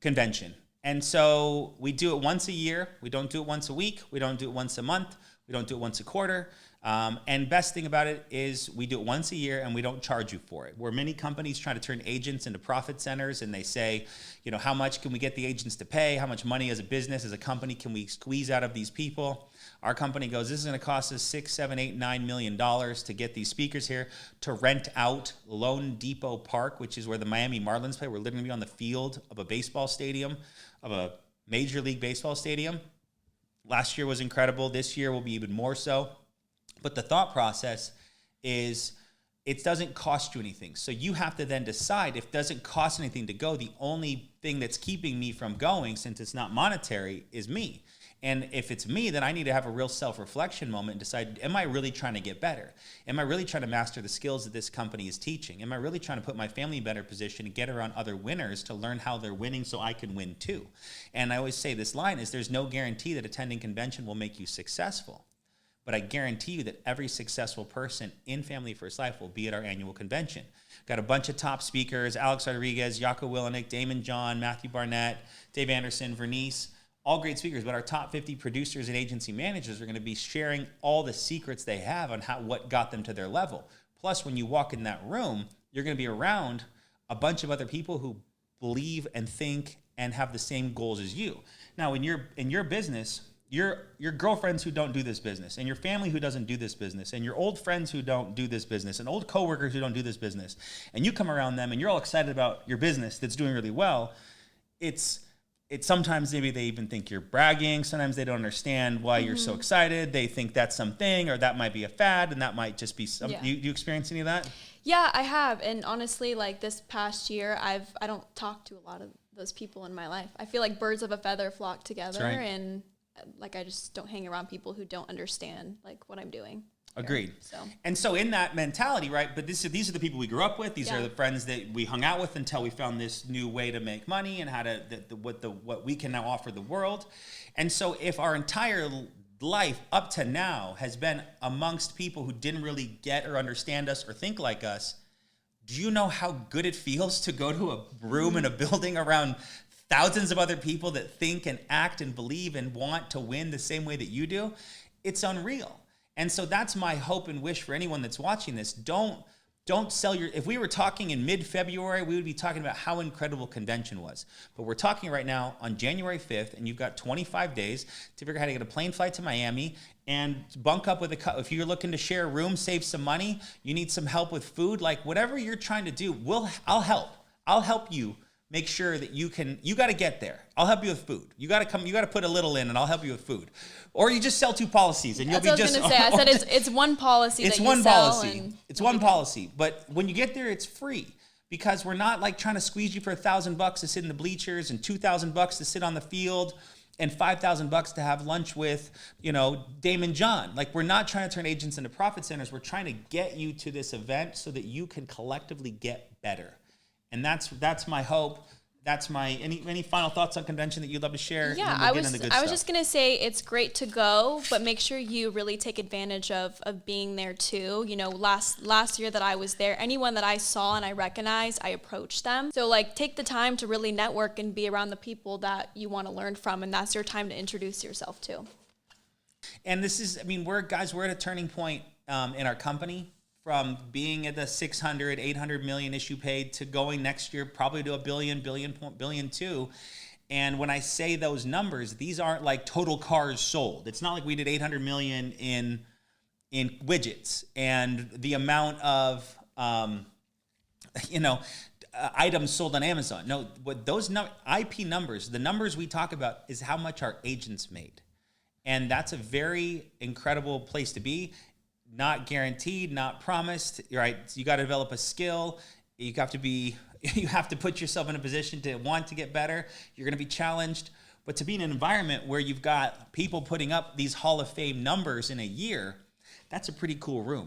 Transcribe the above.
convention. And so we do it once a year. We don't do it once a week. We don't do it once a month. We don't do it once a quarter. And best thing about it is we do it once a year and we don't charge you for it. Where many companies try to turn agents into profit centers and they say, how much can we get the agents to pay? How much money as a business, as a company, can we squeeze out of these people? Our company goes, this is going to cost us $6, $7, $8, $9 million to get these speakers here, to rent out Lone Depot Park, which is where the Miami Marlins play. We're literally going to be on the field of a baseball stadium, of a Major League Baseball stadium. Last year was incredible. This year will be even more so. But the thought process is it doesn't cost you anything. So you have to then decide, if it doesn't cost anything to go, the only thing that's keeping me from going, since it's not monetary, is me. And if it's me, then I need to have a real self-reflection moment and decide, am I really trying to get better? Am I really trying to master the skills that this company is teaching? Am I really trying to put my family in a better position and get around other winners to learn how they're winning so I can win too? And I always say this line is, there's no guarantee that attending convention will make you successful. But I guarantee you that every successful person in Family First Life will be at our annual convention. Got a bunch of top speakers: Alex Rodriguez, Jocko Willenick, Damon John, Matthew Barnett, Dave Anderson, Vernice, all great speakers. But our top 50 producers and agency managers are going to be sharing all the secrets they have on what got them to their level. Plus, when you walk in that room, you're going to be around a bunch of other people who believe and think and have the same goals as you. Now, in your business, your girlfriends who don't do this business, and your family who doesn't do this business, and your old friends who don't do this business, and old coworkers who don't do this business, and you come around them and you're all excited about your business that's doing really well, it's sometimes maybe they even think you're bragging. Sometimes they don't understand why you're so excited. They think that's something, or that might be a fad, and that might just be some. Yeah. You experience any of that? Yeah, I have. And honestly, like this past year, I don't talk to a lot of those people in my life. I feel like birds of a feather flock together. That's right. And like I just don't hang around people who don't understand like what I'm doing. Agreed. So in that mentality, right? But these are the people we grew up with. These are the friends that we hung out with until we found this new way to make money and how to what we can now offer the world. And so if our entire life up to now has been amongst people who didn't really get or understand us or think like us, do you know how good it feels to go to a room in a building around thousands of other people that think and act and believe and want to win the same way that you do? It's unreal. And so that's my hope and wish for anyone that's watching this. Don't sell if we were talking in mid-February, we would be talking about how incredible convention was. But we're talking right now on January 5th, and you've got 25 days to figure out how to get a plane flight to Miami and bunk up with if you're looking to share a room, save some money, you need some help with food, like whatever you're trying to do, I'll help. I'll help you. Make sure that you got to get there. I'll help you with food. You got to put a little in and I'll help you with food. Or you just sell 2 policies and That's you'll be just. That's what I was going to say. I said it's one policy that you sell. It's one policy. But when you get there, it's free because we're not like trying to squeeze you for $1,000 to sit in the bleachers and $2,000 to sit on the field and $5,000 to have lunch with, Damon John. Like, we're not trying to turn agents into profit centers. We're trying to get you to this event so that you can collectively get better. And that's my hope. That's my any final thoughts on convention that you'd love to share? Yeah, I was just gonna say it's great to go, but make sure you really take advantage of being there too. Last year that I was there, anyone that I saw and I recognized, I approached them. So like take the time to really network and be around the people that you want to learn from, and that's your time to introduce yourself too. And this is, we're at a turning point in our company. From being at the 600, 800 million issue paid to going next year probably to a billion too. And when I say those numbers, these aren't like total cars sold. It's not like we did 800 million in widgets and the amount of items sold on Amazon. No, what those IP numbers, the numbers we talk about is how much our agents made. And that's a very incredible place to be. Not guaranteed, not promised, right? You got to develop a skill. You have to put yourself in a position to want to get better. You're going to be challenged. But to be in an environment where you've got people putting up these Hall of Fame numbers in a year, that's a pretty cool room.